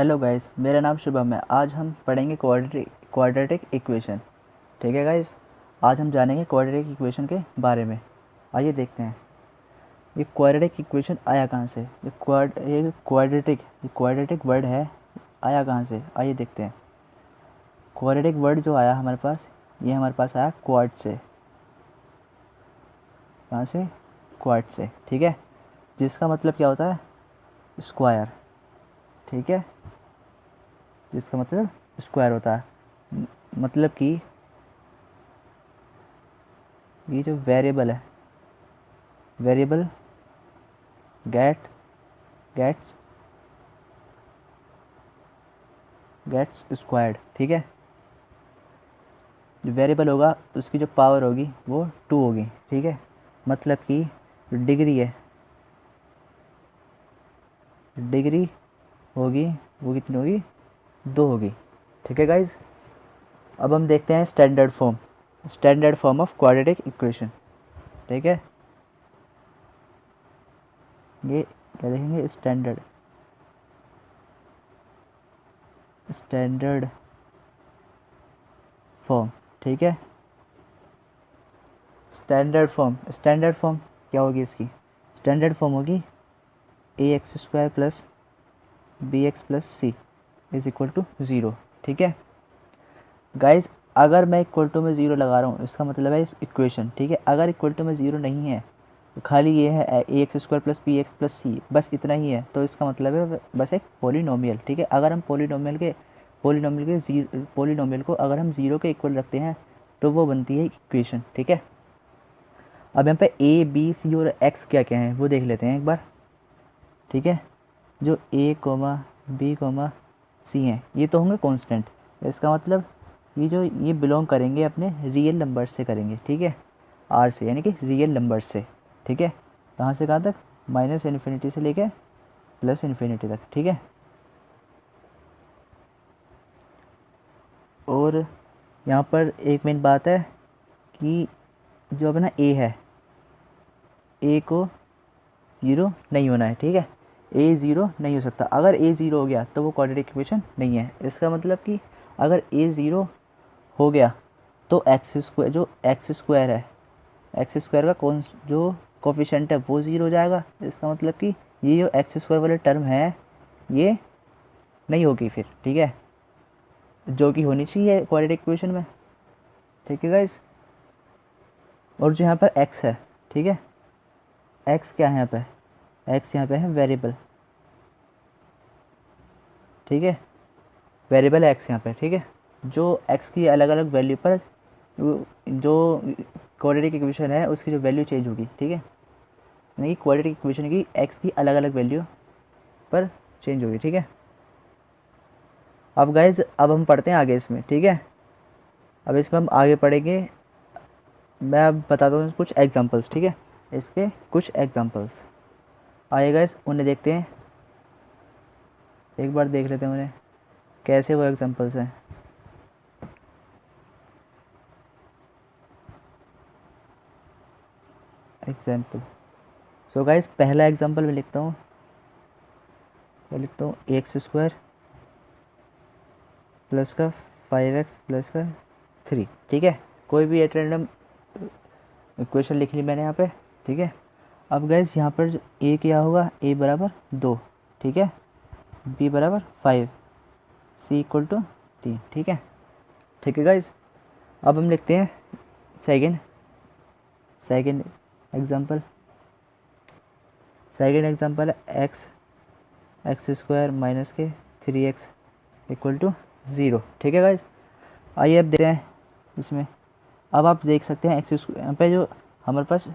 Hello guys, मेरा नाम शुभम है। आज हम पढ़ेंगे क्वाड्रेटिक इक्वेशन। ठीक है गाइस, आज हम जानेंगे क्वाड्रेटिक इक्वेशन के बारे में। आइए देखते हैं ये क्वाड्रेटिक इक्वेशन आया कहाँ से। ये क्वाड्रेटिक वर्ड है, आया कहाँ से, आइए देखते हैं। क्वाड्रेटिक वर्ड जो आया हमारे पास, ये हमारे पास आया क्वाड से। कहाँ से? क्वाड से। ठीक है, जिसका मतलब क्या होता है? स्क्वायर। ठीक है, जिसका मतलब स्क्वायर होता है। मतलब कि ये जो वेरिएबल है, वेरिएबल गेट्स स्क्वायर्ड। ठीक है, जो वेरिएबल होगा उसकी जो पावर होगी वो 2 होगी। ठीक है, मतलब कि डिग्री है, डिग्री होगी वो कितनी होगी? 2 होगी। ठीक है गाइज, अब हम देखते हैं standard form of quadratic equation. ठीक है, ये क्या देखेंगे? Standard form. ठीक है, स्टैंडर्ड फॉर्म क्या होगी इसकी? स्टैंडर्ड फॉर्म होगी ax² plus bx plus c is equal to 0। ठीक है गाइज, अगर मैं इक्वल टू में 0 लगा रहा हूँ, इसका मतलब है इस इक्वेशन। ठीक है, अगर इक्वल टू में 0 नहीं है, तो खाली ये है ax² प्लस bx प्लस सी, बस इतना ही है, तो इसका मतलब है बस एक पोलिनोमियल। ठीक है, अगर हम पोलिनोमियल को अगर हम 0 के इक्वल रखते हैं तो वो बनती है इक्वेशन। ठीक है, अब यहाँ पे a b c और x क्या क्या हैं वो देख लेते हैं एक बार। ठीक है, जो a, b, c हैं ये तो होंगे कांस्टेंट। इसका मतलब ये बिलोंग करेंगे अपने रियल नंबर से करेंगे। ठीक है, r से, यानी कि रियल नंबर से। ठीक है, कहाँ से कहाँ तक? -∞ से लेके +∞ तक। ठीक है, और यहाँ पर एक मेन बात है कि जो अपना a है, a को 0 नहीं होना है। ठीक है, a 0 नहीं हो सकता। अगर a 0 हो गया तो वो क्वाड्रेटिक इक्वेशन नहीं है। इसका मतलब कि अगर a 0 हो गया तो जो एक्स स्क्वायर का जो कोफिशिएंट है वो 0 हो जाएगा। इसका मतलब कि ये जो x² वाले टर्म है ये नहीं होगी फिर। ठीक है, जो कि होनी चाहिए क्वाड्रेटिक इक्वेशन में। ठीक है गाइस, और जो यहाँ पर x है, ठीक है, x क्या है यहाँ पे? x यहाँ पे है वेरिएबल। ठीक है, वेरिएबल है x यहाँ पे। ठीक है, जो x की अलग अलग वैल्यू पर जो क्वाड्रेटिक इक्वेशन है उसकी जो वैल्यू चेंज होगी। ठीक है, यानी कि क्वाड्रेटिक इक्वेशन की x की अलग अलग वैल्यू पर चेंज होगी। ठीक है, अब गाइज अब हम पढ़ते हैं आगे इसमें। ठीक है, अब इसमें हम आगे पढ़ेंगे। मैं अब बताता हूँ कुछ एग्जांपल्स। ठीक है, इसके कुछ एग्जांपल्स आइए गाइज उन्हें देखते हैं, एक बार देख लेते हैं उन्हें कैसे वो एग्जांपल्स हैं। एग्जाम्पल, सो गाइज पहला एग्जांपल मैं लिखता हूँ ax² प्लस का 5x प्लस का 3। ठीक है, कोई भी एट रैंडम इक्वेशन लिख ली मैंने यहाँ पे। ठीक है, अब गाइज यहाँ पर जो a क्या होगा? a बराबर 2। ठीक है, b बराबर 5, c इक्वल टू 3। ठीक है, गाइज अब हम लिखते हैं सेकंड एग्जांपल। सेकंड एग्जांपल है x² माइनस के 3x इक्वल टू 0। ठीक है गाइज, आइए अब देखते हैं इसमें। अब आप देख सकते हैं यहाँ पे जो हमारे पास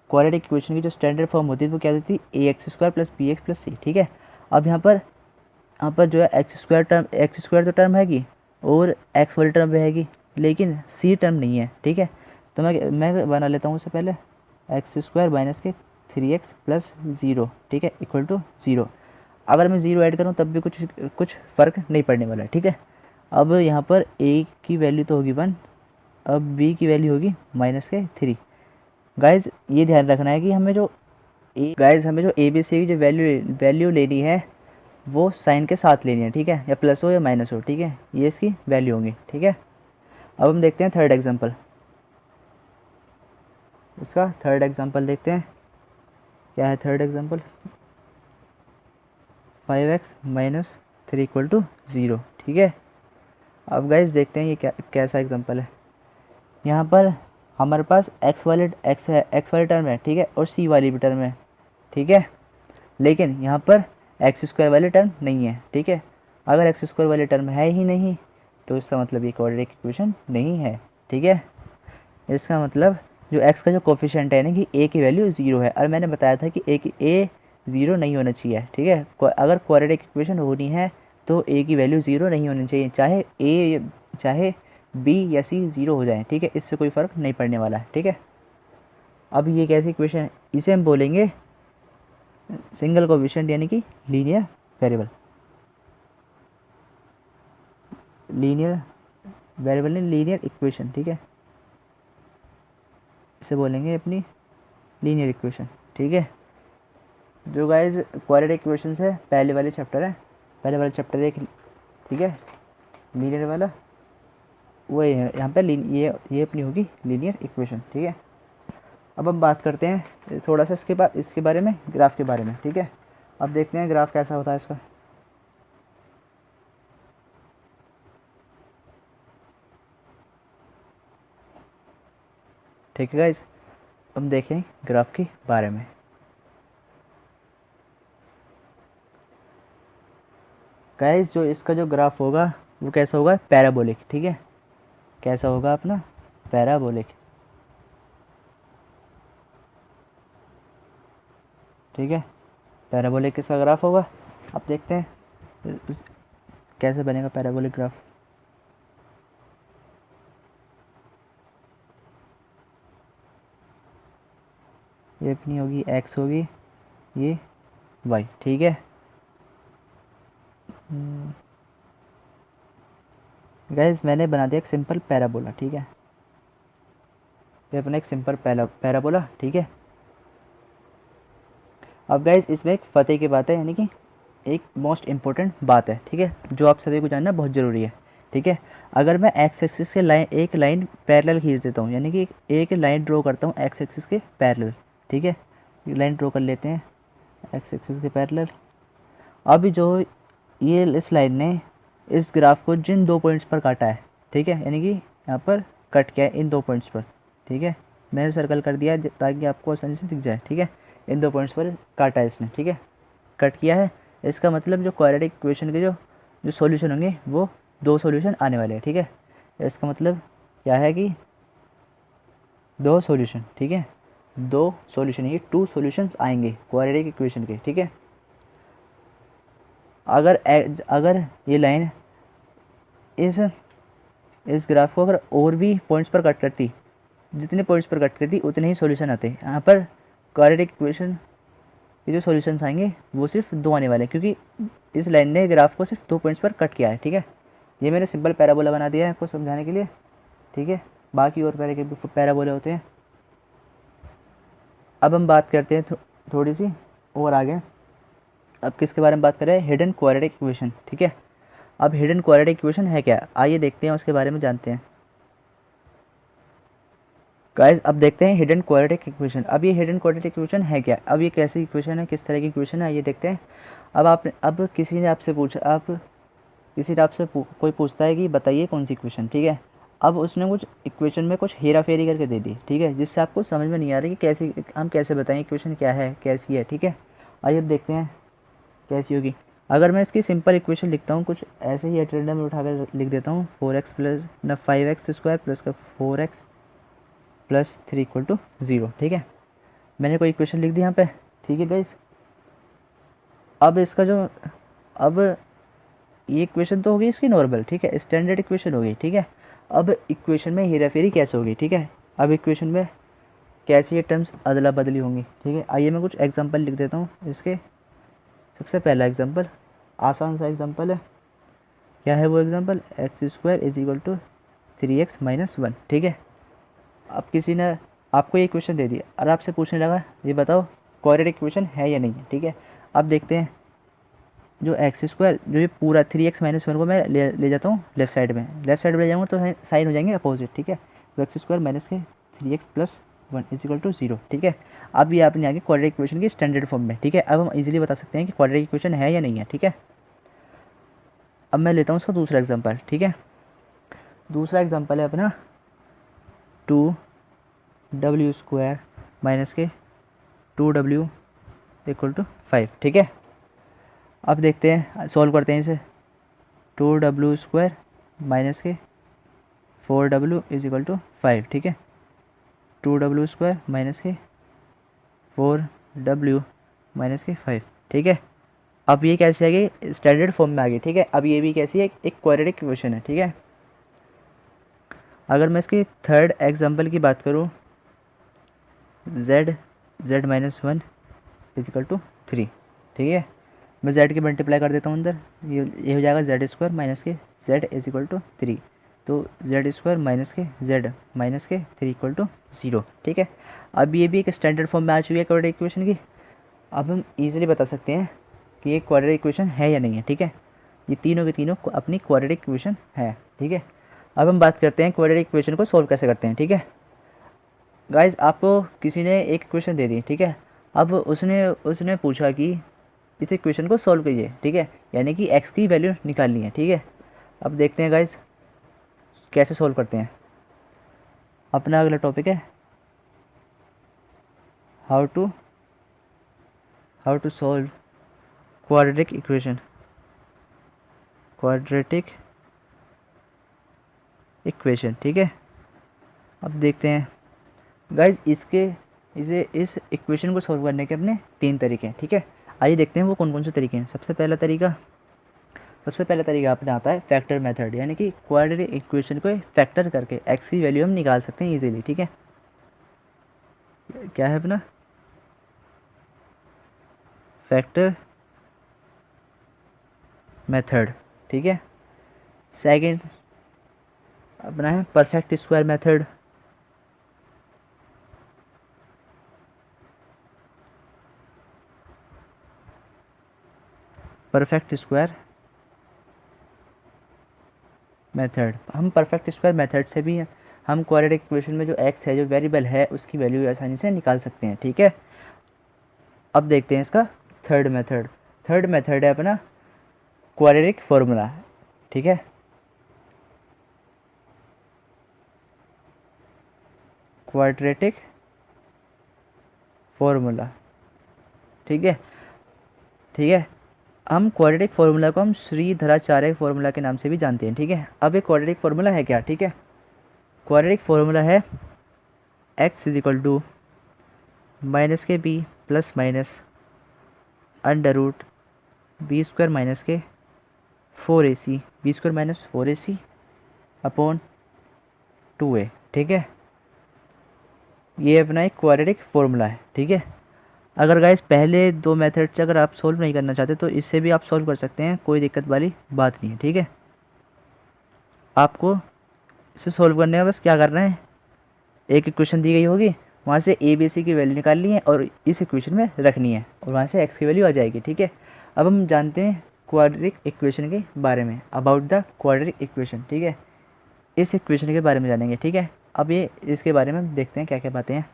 क्वाड्रेटिक इक्वेशन की जो स्टैंडर्ड फॉर्म होती है वो क्या होती है? ax² plus bx plus c। ठीक है, अब यहाँ पर जो है x² तो टर्म हैगी और x वाली टर्म भी हैगी, लेकिन c टर्म नहीं है। ठीक है, तो मैं बना लेता हूँ उससे पहले x² माइनस के 3x प्लस 0। ठीक है, इक्वल टू 0। अगर मैं 0 ऐड करूँ तब भी कुछ फ़र्क नहीं पड़ने वाला है। ठीक है, अब यहाँ पर a की वैल्यू तो होगी 1, अब b की वैल्यू होगी -3। गाइज ये ध्यान रखना है कि हमें जो a b c की जो वैल्यू लेनी है वो साइन के साथ लेनी है, ठीक है, या प्लस हो या माइनस हो, ठीक है, ये इसकी वैल्यू होंगी, ठीक है। अब हम देखते हैं थर्ड एग्जांपल, इसका थर्ड एग्जांपल देखते हैं क्या है। Third example 5x minus 3 equal to 0, ठीक है। अब गाइस देखते हैं ये कैसा एग्जांपल है। यहाँ पर हमारे पास x वाले टर्म है, ठीक है, और c वाली भी टर्म है, ठीक है, लेकिन यहाँ पर एक्स स्क्वायर वाली टर्म नहीं है, ठीक है। अगर एक्स स्क्वायर वाली टर्म है ही नहीं तो इसका मतलब ये क्वाड्रेटिक इक्वेशन नहीं है, ठीक है। इसका मतलब जो x का जो कोफिशिएंट है ना कि a की वैल्यू 0 है, और मैंने बताया था कि a 0 नहीं होना चाहिए, ठीक है। अगर क्वाड्रेटिक इक्वेशन होनी है तो a की वैल्यू 0 नहीं होनी चाहिए, चाहे b या c 0 हो जाए, ठीक है, इससे कोई फ़र्क नहीं पड़ने वाला है, ठीक है। अब ये कैसी इक्वेशन है, इसे हम बोलेंगे सिंगल कोफिशिएंट यानी कि लीनियर वेरिएबल, लीनियर इक्वेशन, ठीक है, इसे बोलेंगे अपनी लीनियर इक्वेशन, ठीक है। जो गाइस क्वाड्रेटिक इक्वेशंस है पहले वाले चैप्टर है, पहले वाला चैप्टर एक, ठीक है, लीनियर वाला वही है, यहाँ पे ये अपनी होगी लीनियर इक्वेशन, ठीक है। अब हम बात करते हैं थोड़ा सा इसके बारे में, ग्राफ के बारे में, ठीक है। अब देखते हैं ग्राफ कैसा होता है इसका। ठीक है गाइस, हम देखें ग्राफ के बारे में। गाइस जो इसका जो ग्राफ होगा वो कैसा होगा, पैराबोलिक, ठीक है, कैसा होगा अपना पैराबोलिक, ठीक है, पैराबोलिक किसका ग्राफ होगा। अब देखते हैं कैसे बनेगा पैराबोलिक ग्राफ। ये अपनी होगी x होगी, ये y, ठीक है। गाइस मैंने बना दिया एक सिंपल पैराबोला, ठीक है, ये अपना एक सिंपल पैराबोला, ठीक है। अब गाइस इसमें एक फ़तेह की बात है, यानी कि एक मोस्ट इम्पोर्टेंट बात है, ठीक है, जो आप सभी को जानना बहुत ज़रूरी है, ठीक है। अगर मैं एक्स एक्सिस के एक लाइन पैरेलल खींच देता हूँ, यानी कि एक लाइन ड्रॉ करता हूँ एक्स एक्सिस के पैरेलल, ठीक है, लाइन ड्रॉ कर लेते हैं एक्स एक्सिस के पैरेलल। अब जो ये इस लाइन ने इस ग्राफ को जिन 2 पॉइंट्स पर काटा है, ठीक है, यानी कि यहाँ पर कट किया है इन 2 पॉइंट्स पर, ठीक है, मैंने सर्कल कर दिया ताकि आपको आसानी से दिख जाए, ठीक है, इन 2 पॉइंट्स पर काटा है इसने, ठीक है, कट किया है। इसका मतलब जो क्वाड्रेटिक इक्वेशन के जो सॉल्यूशन होंगे वो 2 सॉल्यूशन आने वाले हैं, ठीक है। इसका मतलब क्या है कि 2 सॉल्यूशन, ठीक है, 2 सॉल्यूशन, ये 2 सॉल्यूशंस आएंगे क्वाड्रेटिक इक्वेशन के, ठीक है। अगर ये लाइन इस ग्राफ को अगर और भी पॉइंट्स पर कट करती, जितने पॉइंट्स पर कट करती उतने ही सॉल्यूशन आते हैं। यहाँ पर क्वाड्रेटिक इक्वेशन के जो सॉल्यूशंस आएंगे वो सिर्फ 2 आने वाले हैं, क्योंकि इस लाइन ने ग्राफ को सिर्फ 2 पॉइंट्स पर कट किया है, ठीक है। ये मैंने सिंपल पैराबोला बना दिया है आपको समझाने के लिए, ठीक है, बाकी और पैराबोले होते हैं। अब हम बात करते हैं थोड़ी सी और आगे। अब किसके बारे में बात कर रहे हैं, हिडन क्वाड्रेटिक इक्वेशन, ठीक है। अब हिडन क्वाड्रेटिक इक्वेशन है क्या, आइए देखते हैं, उसके बारे में जानते हैं गाइस। अब देखते हैं हिडन क्वाड्रेटिक इक्वेशन। अब ये हिडन क्वाड्रेटिक इक्वेशन है क्या, अब ये कैसी इक्वेशन है, किस तरह की इक्वेशन है, ये देखते हैं। अब किसी ने आपसे पूछा, कोई पूछता है कि बताइए कौन सी इक्वेशन, ठीक है। अब उसने कुछ इक्वेशन में कुछ हेरा फेरी करके दे दी, ठीक है, जिससे आपको समझ में नहीं आ रही कि कैसी हम कैसे बताएं इक्वेशन क्या है, कैसी है, ठीक है। आइए अब देखते हैं कैसी होगी। अगर मैं इसकी सिंपल इक्वेशन लिखता हूँ कुछ ऐसे ही एटरेंडम में उठाकर लिख देता हूँ, 4x plus 5x square plus का 4x प्लस 3 इक्वल टू 0, ठीक है, मैंने कोई इक्वेशन लिख दी यहाँ पे, ठीक है गाइस। अब इसका जो ये इक्वेशन तो होगी इसकी नॉर्मल, ठीक है, स्टैंडर्ड इक्वेशन होगी, ठीक है। अब इक्वेशन में हेरा फेरी कैसे होगी, ठीक है, अब इक्वेशन में कैसे ये टर्म्स अदला बदली होंगी, ठीक है। आइए मैं कुछ एग्जांपल लिख देता हूँ इसके। सबसे पहला एग्जांपल आसान सा एग्जांपल है, क्या है वो example, x square is equal to 3x minus 1, ठीक है। अब किसी ने आपको ये क्वेश्चन दे दिया और आपसे पूछने लगा ये बताओ क्वाड्रेटिक इक्वेशन है या नहीं है, ठीक है। अब देखते हैं जो एक्स स्क्वायर, जो ये पूरा 3x-1 को मैं ले जाता हूँ लेफ्ट साइड में, लेफ्ट साइड में ले जाऊँगा तो साइन हो जाएंगे अपोजिट, ठीक है। तो एक्स स्क्वायर माइनस के 3x + 1 = 0, ठीक है। अब ये आपने आगे क्वाड्रेटिक इक्वेशन की स्टैंडर्ड फॉर्म में, ठीक है। अब हम इजीली बता सकते हैं कि क्वाड्रेटिक इक्वेशन है या नहीं है, ठीक है। अब मैं लेता हूँ उसका दूसरा एग्जांपल, ठीक है। दूसरा एग्जांपल है अपना 2w² माइनस के 2w = 5, ठीक है। अब देखते हैं, सॉल्व करते हैं इसे। 2w² माइनस के 4w = 5, ठीक है। 2w² माइनस के 4w माइनस के 5, ठीक है। अब ये कैसे आ गई, स्टैंडर्ड फॉर्म में आ गई, ठीक है। अब ये भी कैसी है, एक क्वाड्रेटिक इक्वेशन है, ठीक है। अगर मैं इसकी थर्ड एग्जांपल की बात करूँ, z -1 = 3, ठीक है। मैं z की मल्टीप्लाई कर देता हूँ अंदर, ये हो जाएगा z² माइनस के z = 3, तो z² माइनस के z माइनस के 3 = 0, ठीक है। अब ये भी एक स्टैंडर्ड फॉर्म में आ चुकी है क्वाड्रेटिक इक्वेशन की। अब हम इजीली बता सकते हैं कि ये क्वाड्रेटिक इक्वेशन है या नहीं है, ठीक है। ये तीनों के तीनों अपनी क्वाड्रेटिक इक्वेशन है, ठीक है। अब हम बात करते हैं क्वाड्रेटिक इक्वेशन को सॉल्व कैसे करते हैं, ठीक है। गाइस, आपको किसी ने एक इक्वेशन दे दी, ठीक है। अब उसने पूछा कि इस इक्वेशन को सॉल्व कीजिए, ठीक है, यानी कि x की वैल्यू निकालनी है, ठीक है। अब देखते हैं गाइस कैसे सॉल्व करते हैं। अपना अगला टॉपिक है how to solve quadratic equation, ठीक है। अब देखते हैं गाइज इस इक्वेशन को सॉल्व करने के अपने 3 तरीके हैं, ठीक है। आइए देखते हैं वो कौन कौन से तरीके हैं। सबसे पहला तरीका अपने आता है फैक्टर मेथड, यानी कि क्वाड्रेटिक इक्वेशन को फैक्टर करके x की वैल्यू हम निकाल सकते हैं इजीली, ठीक है। क्या है अपना फैक्टर मेथड, ठीक है। सेकंड अपना है परफेक्ट स्क्वायर मेथड, हम परफेक्ट स्क्वायर मेथड से भी हम क्वाड्रेटिक इक्वेशन में जो x है, जो वेरिएबल है, उसकी वैल्यू आसानी से निकाल सकते हैं, ठीक है। अब देखते हैं इसका थर्ड मेथड है अपना क्वाड्रेटिक फॉर्मूला, ठीक है। क्वाड्रेटिक फॉर्मूला, ठीक है। हम क्वाड्रेटिक फार्मूला को हम श्रीधराचार्य फार्मूला के नाम से भी जानते हैं, ठीक है। अब एक क्वाड्रेटिक फार्मूला है क्या, ठीक है। क्वाड्रेटिक फार्मूला है x = -b + √b² माइनस के 4ac b² - 4ac upon 2a, ठीक है। ये अपना एक क्वाड्रेटिक फार्मूला है, ठीक है। अगर गाइस पहले 2 मेथड से अगर आप सॉल्व नहीं करना चाहते तो इससे भी आप सॉल्व कर सकते हैं, कोई दिक्कत वाली बात नहीं है, ठीक है। आपको इसे सॉल्व करने का बस क्या करना है, एक इक्वेशन दी गई होगी, वहाँ से a b c की वैल्यू निकालनी है और इस इक्वेशन में रखनी है और वहाँ से x की वैल्यू आ जाएगी, ठीक है। अब हम जानते हैं क्वाड्रेटिक इक्वेशन के बारे में, अबाउट द क्वाड्रेटिक इक्वेशन, ठीक है। इस इक्वेशन के बारे में जानेंगे, ठीक है। अब ये इसके बारे में देखते हैं क्या क्या बातें हैं।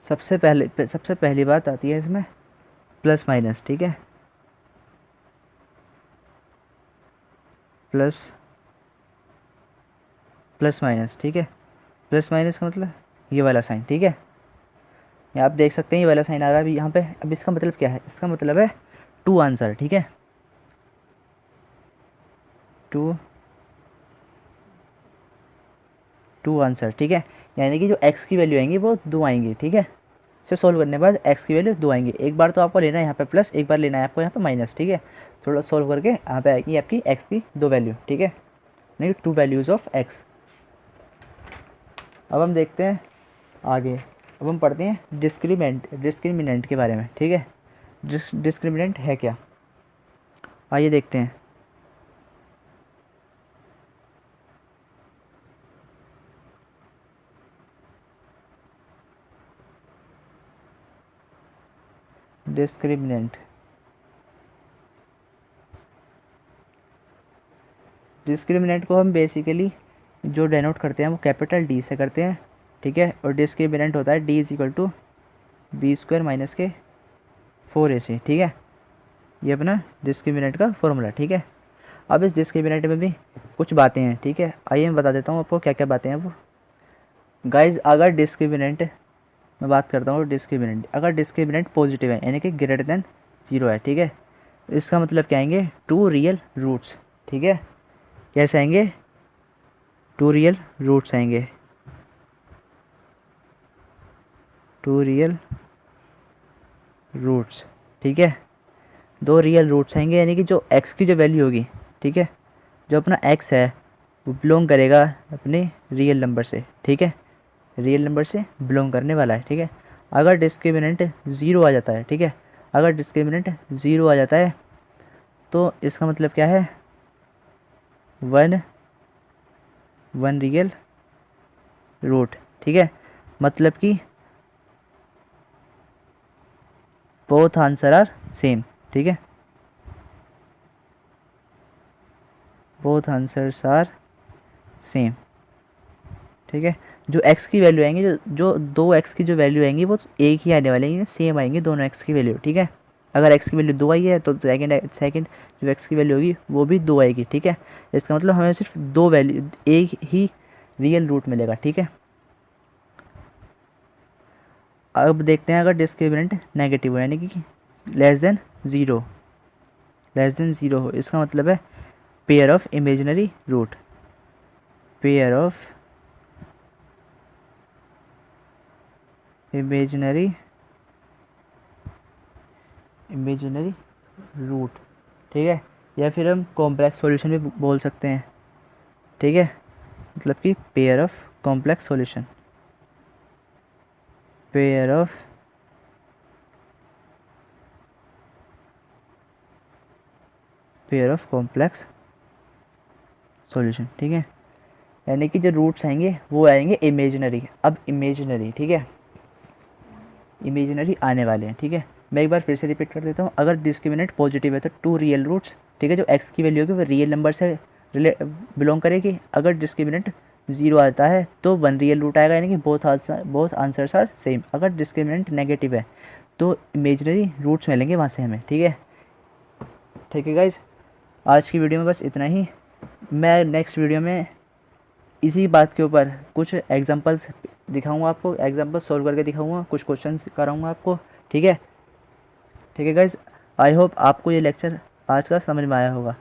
सबसे पहली बात आती है इसमें प्लस माइनस, ठीक है। प्लस माइनस, ठीक है। प्लस माइनस का मतलब ये वाला साइन, ठीक है। यहाँ आप देख सकते हैं ये वाला साइन आ रहा है अभी यहाँ पे। अब इसका मतलब क्या है, इसका मतलब है 2 आंसर, ठीक है। 2 आंसर, ठीक है। यानी कि जो x की वैल्यू आएंगी वो 2 आएंगी, ठीक है। इसे सॉल्व करने के बाद x की वैल्यू 2 आएंगी। एक बार तो आपको लेना है यहाँ पे प्लस, एक बार लेना है आपको यहाँ पे माइनस, ठीक है। थोड़ा सॉल्व करके यहाँ पे आएगी आपकी x की 2 वैल्यू, ठीक है, यानी 2 वैल्यूज़ ऑफ x। अब हम देखते हैं आगे, अब हम पढ़ते हैं डिस्क्रिमिनेंट के बारे में, ठीक है। डिस्क्रिमिनेंट है क्या, आइए देखते हैं। डिस्क्रिमिनेंट को हम बेसिकली जो डेनोट करते हैं वो कैपिटल डी से करते हैं, ठीक है। और डिस्क्रिमिनेंट होता है d is equal to b square minus के 4ac, ठीक है। ये अपना डिस्क्रिमिनेंट का फॉर्मूला, ठीक है। अब इस डिस्क्रिमिनेंट में भी कुछ बातें हैं, ठीक है। आइए मैं बता देता हूँ आपको क्या क्या बातें हैं वो। गाइज अगर डिस्क्रिमिनेंट, मैं बात करता हूँ डिस्क्रिमिनेंट, अगर डिस्क्रिमिनेंट पॉजिटिव है यानी कि ग्रेटर देन 0 है, ठीक है, इसका मतलब क्या आएंगे, 2 रियल रूट्स, ठीक है। कैसे आएंगे, 2 रियल रूट्स आएंगे, 2 रियल रूट्स, ठीक है। 2 रियल रूट्स आएंगे यानी कि जो x की जो वैल्यू होगी, ठीक है, जो अपना x है वो बिलोंग करेगा अपने रियल नंबर से, ठीक है, रियल नंबर से बिलोंग करने वाला है, ठीक है। अगर डिस्क्रिमिनेंट 0 आ जाता है, ठीक है, अगर डिस्क्रिमिनेंट 0 आ जाता है तो इसका मतलब क्या है, 1 रियल रूट, ठीक है। मतलब कि बोथ आंसर आर सेम, ठीक है, बोथ आंसर्स आर सेम, ठीक है। जो x की वैल्यू आएंगी, जो 2x की जो वैल्यू आएंगी वो एक ही आने वाले हैं, सेम आएंगे दोनों x की वैल्यू, ठीक है। अगर x की वैल्यू 2 आई है तो सेकंड जो x की वैल्यू होगी वो भी 2 आएगी, ठीक है। इसका मतलब हमें सिर्फ 2 वैल्यू, एक ही रियल रूट मिलेगा, ठीक है। अब देखते हैं अगर डिस्क्रिमिनेंट नेगेटिव हो यानी कि लेस देन 0 हो, इसका मतलब है pair of imaginary root, pair of imaginary root, ठीक है। या फिर हम कॉम्प्लेक्स सॉल्यूशन भी बोल सकते हैं, ठीक है, मतलब कि pair of complex solution, pair of complex solution, ठीक है। यानी कि जो रूट्स आएंगे वो आएंगे इमेजिनरी। अब इमेजिनरी, ठीक है, इमेजिनरी आने वाले हैं, ठीक है। मैं एक बार फिर से रिपीट कर देता हूँ। अगर डिस्क्रिमिनेंट पॉजिटिव है तो 2 रियल रूट्स, ठीक है, जो x की वैल्यू होगी वो रियल नंबर से बिलोंग करेगी। अगर डिस्क्रिमिनेंट 0 आता है तो 1 रियल रूट आएगा यानी कि बोथ आंसर्स आर सेम। अगर डिस्क्रिमिनेंट नेगेटिव है तो इमेजिनरी रूट्स मिलेंगे वहाँ से हमें, ठीक है। ठीक है गाइज, आज की वीडियो में बस इतना ही। मैं नेक्स्ट वीडियो में इसी बात के ऊपर कुछ एग्जांपल्स दिखाऊंगा आपको, एग्जांपल सॉल्व करके दिखाऊंगा, कुछ क्वेश्चंस कराऊंगा आपको, ठीक है। ठीक है गाइज, आई होप आपको ये लेक्चर आज का समझ में आया होगा।